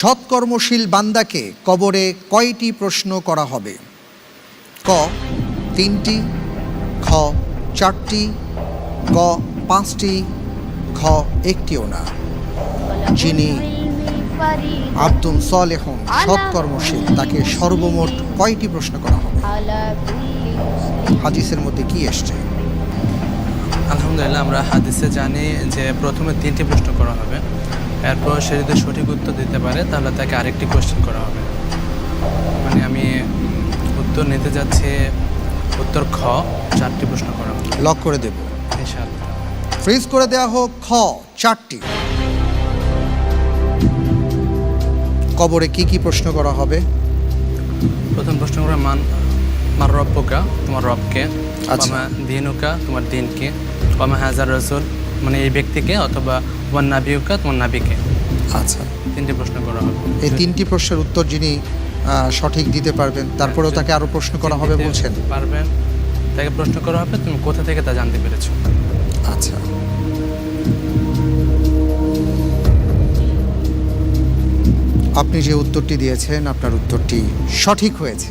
সৎকর্মশীল বান্দাকে কবরে কয়টি প্রশ্ন করা হবে? ক 3টি, খ 4টি, গ 5টি, খ 1টিও না। যিনি আব্দুন সালেহুন সৎকর্মশীল তাকে সর্বমোট কয়টি প্রশ্ন করা হবে? হাদিসের মধ্যে কি এসছে? আলহামদুলিল্লাহ, আমরা হাদিসে জানি যে প্রথমে 3টি প্রশ্ন করা হবে, এরপর সে যদি সঠিক উত্তর দিতে পারে তাহলে তাকে আরেকটি কোশ্চেন করা হবে। মানে আমি উত্তর নিতে যাচ্ছি উত্তর খ, 4টি প্রশ্ন করা হবে। লক করে দেব, ইনশাআল্লাহ। ফ্রিজ করে দেওয়া হোক। খ 4টি। কবরে কি কি প্রশ্ন করা হবে? প্রথম প্রশ্ন করা মার রব্বুকা, তোমার রবকে। আচ্ছা। ওয়ামা দিনুকা, তোমার দিনকে। ওয়ামা হাজার রাসূল, মানে এই ব্যক্তিকে, অথবা ওয়ান নাবিয়ুকা, তোমার নাবিকে। আচ্ছা, 3টি প্রশ্ন করা হবে। এই 3টি প্রশ্নের উত্তর যিনি সঠিক দিতে পারবেন তারপরেও তাকে আরো প্রশ্ন করা হবে দিতে বলছেন? পারবেন, তাকে প্রশ্ন করা হবে তুমি কোথা থেকে তা জানতে পেরেছো। আচ্ছা, আপনি যে উত্তরটি দিয়েছেন আপনার উত্তরটি সঠিক হয়েছে।